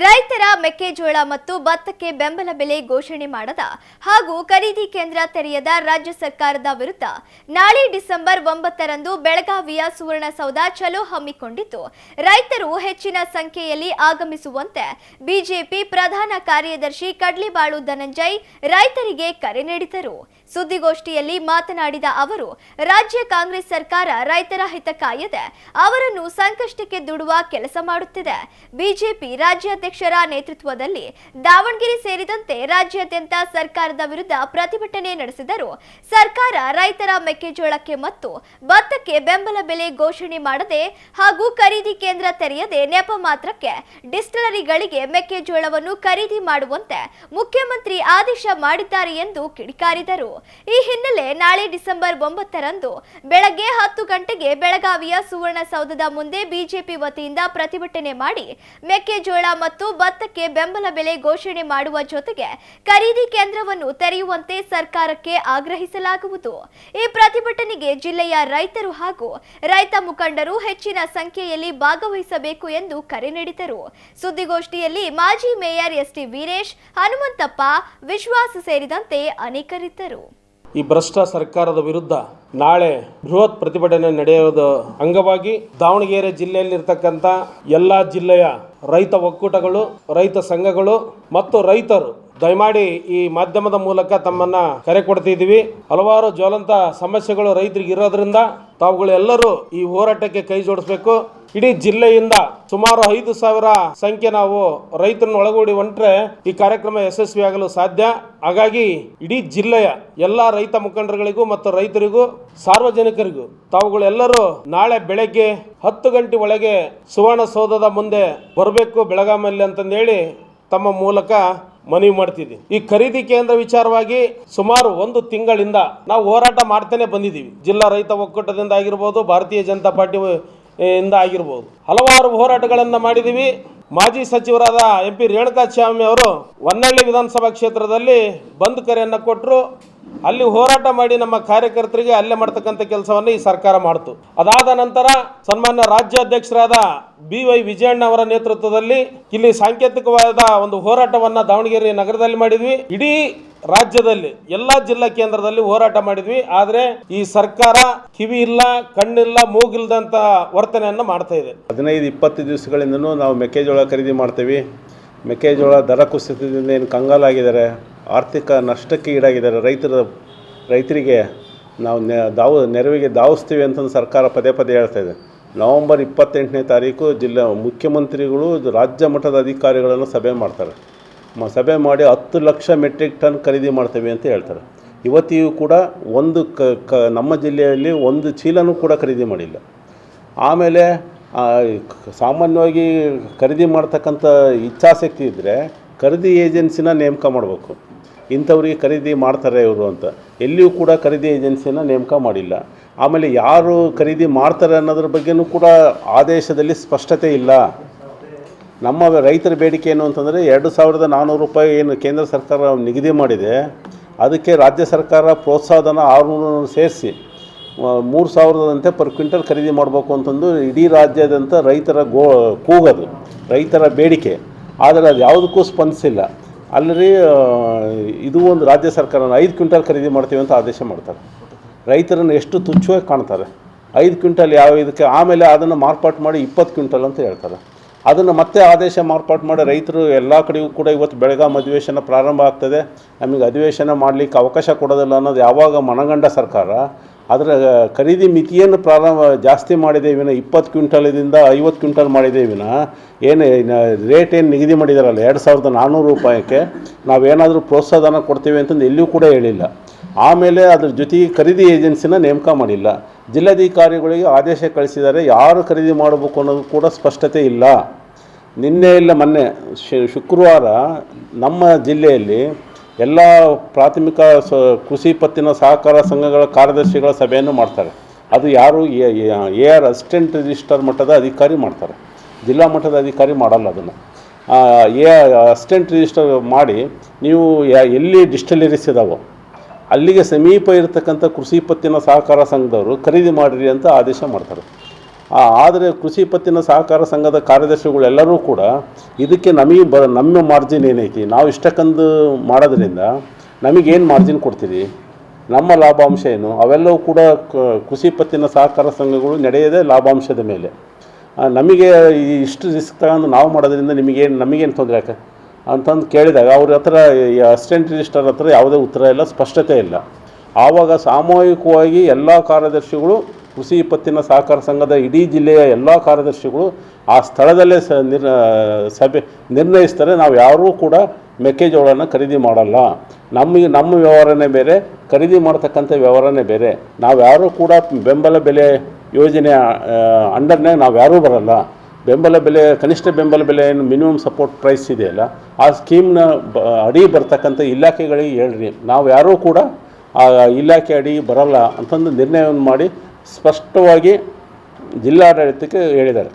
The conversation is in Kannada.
ರೈತರ ಮೆಕ್ಕೆಜೋಳ ಮತ್ತು ಭತ್ತಕ್ಕೆ ಬೆಂಬಲ ಬೆಲೆ ಘೋಷಣೆ ಮಾಡದ ಹಾಗೂ ಖರೀದಿ ಕೇಂದ್ರ ತೆರೆಯದ ರಾಜ್ಯ ಸರ್ಕಾರದ ವಿರುದ್ಧ ನಾಳೆ ಡಿಸೆಂಬರ್ 9ರಂದು ಬೆಳಗಾವಿಯ ಸುವರ್ಣಸೌಧ ಚಲೋ ಹಮ್ಮಿಕೊಂಡಿದ್ದು ರೈತರು ಹೆಚ್ಚಿನ ಸಂಖ್ಯೆಯಲ್ಲಿ ಆಗಮಿಸುವಂತೆ ಬಿಜೆಪಿ ಪ್ರಧಾನ ಕಾರ್ಯದರ್ಶಿ ಕಡ್ಲಿಬಾಳು ಧನಂಜಯ್ ರೈತರಿಗೆ ಕರೆ ನೀಡಿದರು. ಸುದ್ದಿಗೋಷ್ಠಿಯಲ್ಲಿ ಮಾತನಾಡಿದ ಅವರು, ರಾಜ್ಯ ಕಾಂಗ್ರೆಸ್ ಸರ್ಕಾರ ರೈತರ ಹಿತ ಕಾಯದೆ ಅವರನ್ನು ಸಂಕಷ್ಟಕ್ಕೆ ದುಡುವ ಕೆಲಸ ಮಾಡುತ್ತಿದೆ. ಬಿಜೆಪಿ ರಾಜ್ಯಾಧ್ಯಕ್ಷರ ನೇತೃತ್ವದಲ್ಲಿ ದಾವಣಗೆರೆ ಸೇರಿದಂತೆ ರಾಜ್ಯಾದ್ಯಂತ ಸರ್ಕಾರದ ವಿರುದ್ಧ ಪ್ರತಿಭಟನೆ ನಡೆಸಿದರು. ಸರ್ಕಾರ ರೈತರ ಮೆಕ್ಕೆಜೋಳಕ್ಕೆ ಮತ್ತು ಭತ್ತಕ್ಕೆ ಬೆಂಬಲ ಬೆಲೆ ಘೋಷಣೆ ಮಾಡದೆ ಹಾಗೂ ಖರೀದಿ ಕೇಂದ್ರ ತೆರೆಯದೆ ನೆಪ ಮಾತ್ರಕ್ಕೆ ಡಿಸ್ಟಿಲರಿಗಳಿಗೆ ಮೆಕ್ಕೆಜೋಳವನ್ನು ಖರೀದಿ ಮಾಡುವಂತೆ ಮುಖ್ಯಮಂತ್ರಿ ಆದೇಶ ಮಾಡಿದ್ದಾರೆ ಎಂದು ಕಿಡಿಕಾರಿದರು. ಈ ಹಿನ್ನೆಲೆ ನಾಳೆ ಡಿಸೆಂಬರ್ 9ರಂದು ಬೆಳಗ್ಗೆ 10 ಗಂಟೆಗೆ ಬೆಳಗಾವಿಯ ಸುವರ್ಣಸೌಧದ ಮುಂದೆ ಬಿಜೆಪಿ ವತಿಯಿಂದ ಪ್ರತಿಭಟನೆ ಮಾಡಿ ಮೆಕ್ಕೆಜೋಳ ಮತ್ತು ಭತ್ತಕ್ಕೆ ಬೆಂಬಲ ಬೆಲೆ ಘೋಷಣೆ ಮಾಡುವ ಜೊತೆಗೆ ಖರೀದಿ ಕೇಂದ್ರವನ್ನು ತೆರೆಯುವಂತೆ ಸರ್ಕಾರಕ್ಕೆ ಆಗ್ರಹಿಸಲಾಗುವುದು. ಈ ಪ್ರತಿಭಟನೆಗೆ ಜಿಲ್ಲೆಯ ರೈತರು ಹಾಗೂ ರೈತ ಮುಖಂಡರು ಹೆಚ್ಚಿನ ಸಂಖ್ಯೆಯಲ್ಲಿ ಭಾಗವಹಿಸಬೇಕು ಎಂದು ಕರೆ ನೀಡಿದರು. ಸುದ್ದಿಗೋಷ್ಠಿಯಲ್ಲಿ ಮಾಜಿ ಮೇಯರ್ ಎಸ್ಟಿ ವೀರೇಶ್, ಹನುಮಂತಪ್ಪ, ವಿಶ್ವಾಸ್ ಸೇರಿದಂತೆ ಅನೇಕರಿದ್ದರು. ಈ ಭ್ರಷ್ಟ ಸರ್ಕಾರದ ವಿರುದ್ಧ ನಾಳೆ ಬೃಹತ್ ಪ್ರತಿಭಟನೆ ನಡೆಯುವುದ ಅಂಗವಾಗಿ ದಾವಣಗೆರೆ ಜಿಲ್ಲೆಯಲ್ಲಿರ್ತಕ್ಕಂಥ ಎಲ್ಲ ಜಿಲ್ಲೆಯ ರೈತ ಒಕ್ಕೂಟಗಳು, ರೈತ ಸಂಘಗಳು ಮತ್ತು ರೈತರು ದಯಮಾಡಿ ಈ ಮಾಧ್ಯಮದ ಮೂಲಕ ತಮ್ಮನ್ನ ಕರೆ ಕೊಡ್ತಿದ್ದೀವಿ. ಹಲವಾರು ಜ್ವಲಂತ ಸಮಸ್ಯೆಗಳು ರೈತರಿಗೆ ಇರೋದ್ರಿಂದ ತಾವುಗಳೆಲ್ಲರೂ ಈ ಹೋರಾಟಕ್ಕೆ ಕೈ ಜೋಡಿಸಬೇಕು. ಇಡೀ ಜಿಲ್ಲೆಯಿಂದ ಸುಮಾರು 5,000 ಸಂಖ್ಯೆ ನಾವು ರೈತರನ್ನು ಒಳಗೂಡಿ ಹೊಂಟ್ರೆ ಈ ಕಾರ್ಯಕ್ರಮ ಯಶಸ್ವಿಯಾಗಲು ಸಾಧ್ಯ. ಹಾಗಾಗಿ ಇಡೀ ಜಿಲ್ಲೆಯ ಎಲ್ಲ ರೈತ ಮುಖಂಡರುಗಳಿಗೂ ಮತ್ತು ರೈತರಿಗೂ ಸಾರ್ವಜನಿಕರಿಗೂ ತಾವುಗಳೆಲ್ಲರೂ ನಾಳೆ ಬೆಳಗ್ಗೆ 10 ಗಂಟೆ ಒಳಗೆ ಸುವರ್ಣಸೌಧದ ಮುಂದೆ ಬರಬೇಕು ಬೆಳಗಾವಿಯಲ್ಲಿ ಅಂತಂದೇಳಿ ತಮ್ಮ ಮೂಲಕ ಮನವಿ ಮಾಡ್ತಿದ್ದೀವಿ. ಈ ಖರೀದಿ ಕೇಂದ್ರ ವಿಚಾರವಾಗಿ ಸುಮಾರು 1 ತಿಂಗಳಿಂದ ನಾವು ಹೋರಾಟ ಮಾಡ್ತಾನೆ ಬಂದಿದ್ದೀವಿ. ಜಿಲ್ಲಾ ರೈತ ಒಕ್ಕೂಟದಿಂದ ಆಗಿರ್ಬೋದು, ಭಾರತೀಯ ಜನತಾ ಪಾರ್ಟಿ ಇಂದ ಆಗಿರ್ಬೋದು, ಹಲವಾರು ಹೋರಾಟಗಳನ್ನು ಮಾಡಿದ್ದೀವಿ. ಮಾಜಿ ಸಚಿವರಾದ MP ರೇಣುಕಾಚಾರ್ಯ ಅವರು ಹೊನ್ನಳ್ಳಿ ವಿಧಾನಸಭಾ ಕ್ಷೇತ್ರದಲ್ಲಿ ಬಂದ್ ಕರೆಯನ್ನು ಕೊಟ್ಟರು. ಅಲ್ಲಿ ಹೋರಾಟ ಮಾಡಿ ನಮ್ಮ ಕಾರ್ಯಕರ್ತರಿಗೆ ಹಲ್ಲೆ ಮಾಡ್ತಕ್ಕಂಥ ಕೆಲಸವನ್ನು ಈ ಸರ್ಕಾರ ಮಾಡಿತು. ಅದಾದ ನಂತರ ಸನ್ಮಾನ್ಯ ರಾಜ್ಯಾಧ್ಯಕ್ಷರಾದ BY ವಿಜಯಣ್ಣ ಅವರ ನೇತೃತ್ವದಲ್ಲಿ ಇಲ್ಲಿ ಸಾಂಕೇತಿಕವಾದ ಒಂದು ಹೋರಾಟವನ್ನು ದಾವಣಗೆರೆ ನಗರದಲ್ಲಿ ಮಾಡಿದ್ವಿ. ಇಡೀ ರಾಜ್ಯದಲ್ಲಿ ಎಲ್ಲ ಜಿಲ್ಲಾ ಕೇಂದ್ರದಲ್ಲಿ ಹೋರಾಟ ಮಾಡಿದ್ವಿ. ಆದರೆ ಈ ಸರ್ಕಾರ ಕಿವಿ ಇಲ್ಲ, ಕಣ್ಣಿಲ್ಲ, ಮೂಗಿಲ್ದಂತ ವರ್ತನೆಯನ್ನು ಮಾಡ್ತಾ ಇದೆ. 15-20 ದಿವಸಗಳಿಂದನೂ ನಾವು ಮೆಕ್ಕೆಜೋಳ ಖರೀದಿ ಮಾಡ್ತೀವಿ. ಮೆಕ್ಕೆಜೋಳ ದರ ಕುಸಿತದಿಂದ ಏನು ಕಂಗಾಲಾಗಿದ್ದಾರೆ, ಆರ್ಥಿಕ ನಷ್ಟಕ್ಕೆ ಈಡಾಗಿದ್ದಾರೆ. ರೈತರಿಗೆ ನಾವು ನೆರವಿಗೆ ಧಾವಿಸ್ತೀವಿ ಅಂತ ಸರ್ಕಾರ ಪದೇ ಹೇಳ್ತಾ ಇದೆ. ನವೆಂಬರ್ 28ನೇ ತಾರೀಕು ಜಿಲ್ಲಾ ಮುಖ್ಯಮಂತ್ರಿಗಳು ರಾಜ್ಯ ಮಟ್ಟದ ಅಧಿಕಾರಿಗಳನ್ನು ಸಭೆ ಮಾಡ್ತಾರೆ. ಸಭೆ ಮಾಡಿ 10 ಲಕ್ಷ ಮೆಟ್ರಿಕ್ ಟನ್ ಖರೀದಿ ಮಾಡ್ತೇವೆ ಅಂತ ಹೇಳ್ತಾರೆ. ಇವತ್ತಿಗೂ ಕೂಡ ನಮ್ಮ ಜಿಲ್ಲೆಯಲ್ಲಿ 1 ಚೀಲನೂ ಕೂಡ ಖರೀದಿ ಮಾಡಿಲ್ಲ. ಆಮೇಲೆ ಸಾಮಾನ್ಯವಾಗಿ ಖರೀದಿ ಮಾಡ್ತಕ್ಕಂಥ ಇಚ್ಛಾಶಕ್ತಿ ಇದ್ದರೆ ಖರೀದಿ ಏಜೆನ್ಸಿನ ನೇಮಕ ಮಾಡಬೇಕು. ಇಂಥವ್ರಿಗೆ ಖರೀದಿ ಮಾಡ್ತಾರೆ ಇವರು ಅಂತ ಎಲ್ಲಿಯೂ ಕೂಡ ಖರೀದಿ ಏಜೆನ್ಸಿನ ನೇಮಕ ಮಾಡಿಲ್ಲ. ಆಮೇಲೆ ಯಾರು ಖರೀದಿ ಮಾಡ್ತಾರೆ ಅನ್ನೋದ್ರ ಬಗ್ಗೆನೂ ಕೂಡ ಆದೇಶದಲ್ಲಿ ಸ್ಪಷ್ಟತೆ ಇಲ್ಲ. ನಮ್ಮ ರೈತರ ಬೇಡಿಕೆ ಏನು ಅಂತಂದರೆ 2,400 ರೂಪಾಯಿ ಏನು ಕೇಂದ್ರ ಸರ್ಕಾರ ನಿಗದಿ ಮಾಡಿದೆ, ಅದಕ್ಕೆ ರಾಜ್ಯ ಸರ್ಕಾರ ಪ್ರೋತ್ಸಾಹಧನ 600 ಸೇರಿಸಿ 3,000 ಪರ್ ಕ್ವಿಂಟಲ್ ಖರೀದಿ ಮಾಡಬೇಕು ಅಂತಂದು ಇಡೀ ರಾಜ್ಯಾದ್ಯಂತ ರೈತರ ಕೂಗೋದು, ರೈತರ ಬೇಡಿಕೆ. ಆದರೆ ಅದು ಯಾವುದಕ್ಕೂ ಸ್ಪಂದಿಸಿಲ್ಲ. ಅಲ್ಲಿ ಇದು ಒಂದು ರಾಜ್ಯ ಸರ್ಕಾರ 5 ಕ್ವಿಂಟಲ್ ಖರೀದಿ ಮಾಡ್ತೀವಿ ಅಂತ ಆದೇಶ ಮಾಡ್ತಾರೆ. ರೈತರನ್ನು ಎಷ್ಟು ತುಚ್ಛವಾಗಿ ಕಾಣ್ತಾರೆ. 5 ಕ್ವಿಂಟಲ್ ಯಾವ ಇದಕ್ಕೆ, ಆಮೇಲೆ ಅದನ್ನು ಮಾರ್ಪಾಟು ಮಾಡಿ 20 ಕ್ವಿಂಟಲ್ ಅಂತ ಹೇಳ್ತಾರೆ. ಅದನ್ನು ಮತ್ತೆ ಆದೇಶ ಮಾರ್ಪಾಟು ಮಾಡಿ ರೈತರು ಎಲ್ಲ ಕಡೆಗೂ ಕೂಡ ಇವತ್ತು ಬೆಳಗಾವಿ ಅಧಿವೇಶನ ಪ್ರಾರಂಭ ಆಗ್ತದೆ, ನಮಗೆ ಅಧಿವೇಶನ ಮಾಡಲಿಕ್ಕೆ ಅವಕಾಶ ಕೊಡೋದಿಲ್ಲ ಅನ್ನೋದು ಯಾವಾಗ ಮನಗಂಡ ಸರ್ಕಾರ ಅದರ ಖರೀದಿ ಮಿತಿಯನ್ನು ಜಾಸ್ತಿ ಮಾಡಿದೆ ವಿನ 20 ಕ್ವಿಂಟಲಿಂದ 50 ಕ್ವಿಂಟಲ್ ಮಾಡಿದೆ ವಿನ ಏನು ರೇಟ್ ಏನು ನಿಗದಿ ಮಾಡಿದಾರಲ್ಲ 2,400 ರೂಪಾಯಿಗೆ ನಾವೇನಾದರೂ ಪ್ರೋತ್ಸಾಹಧನ ಕೊಡ್ತೀವಿ ಅಂತಂದು ಎಲ್ಲಿಯೂ ಕೂಡ ಹೇಳಿಲ್ಲ. ಆಮೇಲೆ ಅದ್ರ ಜೊತೆಗೆ ಖರೀದಿ ಏಜೆನ್ಸಿನ ನೇಮಕ ಮಾಡಿಲ್ಲ. ಜಿಲ್ಲಾಧಿಕಾರಿಗಳಿಗೆ ಆದೇಶ ಕಳಿಸಿದ್ದಾರೆ, ಯಾರು ಖರೀದಿ ಮಾಡಬೇಕು ಅನ್ನೋದು ಕೂಡ ಸ್ಪಷ್ಟತೆ ಇಲ್ಲ. ನಿನ್ನೆ ಇಲ್ಲ ಮೊನ್ನೆ ಶುಕ್ರವಾರ ನಮ್ಮ ಜಿಲ್ಲೆಯಲ್ಲಿ ಎಲ್ಲ ಪ್ರಾಥಮಿಕ ಕೃಷಿ ಪತ್ತಿನ ಸಹಕಾರ ಸಂಘಗಳ ಕಾರ್ಯದರ್ಶಿಗಳ ಸಭೆಯನ್ನು ಮಾಡ್ತಾರೆ. ಅದು ಯಾರು AR ಅಸಿಸ್ಟೆಂಟ್ ರಿಜಿಸ್ಟರ್ ಮಟ್ಟದ ಅಧಿಕಾರಿ ಮಾಡ್ತಾರೆ, ಜಿಲ್ಲಾ ಮಟ್ಟದ ಅಧಿಕಾರಿ ಮಾಡಲ್ಲ. ಅದನ್ನು ಅಸಿಸ್ಟೆಂಟ್ ರಿಜಿಸ್ಟರ್ ಮಾಡಿ ನೀವು ಎಲ್ಲಿ ಡಿಸ್ಟಿಲರೀಸ್ ಇದಾವೋ ಅಲ್ಲಿಗೆ ಸಮೀಪ ಇರತಕ್ಕಂಥ ಕೃಷಿ ಪತ್ತಿನ ಸಹಕಾರ ಸಂಘದವರು ಖರೀದಿ ಮಾಡಿರಿ ಅಂತ ಆದೇಶ ಮಾಡ್ತಾರೆ. ಆದರೆ ಕೃಷಿ ಪತ್ತಿನ ಸಹಕಾರ ಸಂಘದ ಕಾರ್ಯದರ್ಶಿಗಳೆಲ್ಲರೂ ಕೂಡ ಇದಕ್ಕೆ ನಮ್ಮ ಮಾರ್ಜಿನ್ ಏನೈತಿ, ನಾವು ಇಷ್ಟಕ್ಕಂದು ಮಾಡೋದ್ರಿಂದ ನಮಗೇನು ಮಾರ್ಜಿನ್ ಕೊಡ್ತೀರಿ, ನಮ್ಮ ಲಾಭಾಂಶ ಏನು, ಅವೆಲ್ಲವೂ ಕೂಡ ಕೃಷಿ ಪತ್ತಿನ ಸಹಕಾರ ಸಂಘಗಳು ನಡೆಯದೇ ಲಾಭಾಂಶದ ಮೇಲೆ. ನಮಗೆ ಇಷ್ಟು ರಿಸ್ಕ್ ತಗೊಂಡು ನಾವು ಮಾಡೋದ್ರಿಂದ ನಮಗೇನು ತೊಂದರೆ ಯಾಕೆ ಅಂತಂದು ಕೇಳಿದಾಗ ಅವ್ರ ಹತ್ರ ಅಸಿಸ್ಟೆಂಟ್ ರಿಜಿಸ್ಟ್ರಾರ್ ಹತ್ರ ಯಾವುದೇ ಉತ್ತರ ಇಲ್ಲ, ಸ್ಪಷ್ಟತೆ ಇಲ್ಲ. ಆವಾಗ ಸಾಮೂಹಿಕವಾಗಿ ಎಲ್ಲ ಕಾರ್ಯದರ್ಶಿಗಳು, ಕೃಷಿ ಪತ್ತಿನ ಸಹಕಾರ ಸಂಘದ ಇಡೀ ಜಿಲ್ಲೆಯ ಎಲ್ಲ ಕಾರ್ಯದರ್ಶಿಗಳು ಆ ಸ್ಥಳದಲ್ಲೇ ಸಭೆ ನಿರ್ಣಯಿಸ್ತಾರೆ, ನಾವು ಯಾರೂ ಕೂಡ ಮೆಕ್ಕೆಜೋಳನ ಖರೀದಿ ಮಾಡಲ್ಲ. ನಮ್ಮ ವ್ಯವಹಾರನೇ ಬೇರೆ, ಖರೀದಿ ಮಾಡ್ತಕ್ಕಂಥ ವ್ಯವಹಾರನೇ ಬೇರೆ. ನಾವು ಯಾರೂ ಕೂಡ ಬೆಂಬಲ ಬೆಲೆ ಯೋಜನೆ ಅಂಡರ್ನಾಗ ನಾವು ಯಾರೂ ಬರಲ್ಲ. ಬೆಂಬಲ ಬೆಲೆ, ಕನಿಷ್ಠ ಬೆಂಬಲ ಬೆಲೆ ಏನು ಮಿನಿಮಮ್ ಸಪೋರ್ಟ್ ಪ್ರೈಸ್ ಇದೆಯಲ್ಲ, ಆ ಸ್ಕೀಮ್ನ ಅಡಿ ಬರ್ತಕ್ಕಂಥ ಇಲಾಖೆಗಳಿಗೆ ಹೇಳ್ರಿ, ನಾವು ಯಾರೂ ಕೂಡ ಆ ಇಲಾಖೆ ಅಡಿ ಬರಲ್ಲ ಅಂತಂದು ನಿರ್ಣಯವನ್ನು ಮಾಡಿ ಸ್ಪಷ್ಟವಾಗಿ ಜಿಲ್ಲಾಡಳಿತಕ್ಕೆ ಹೇಳಿದ್ದಾರೆ.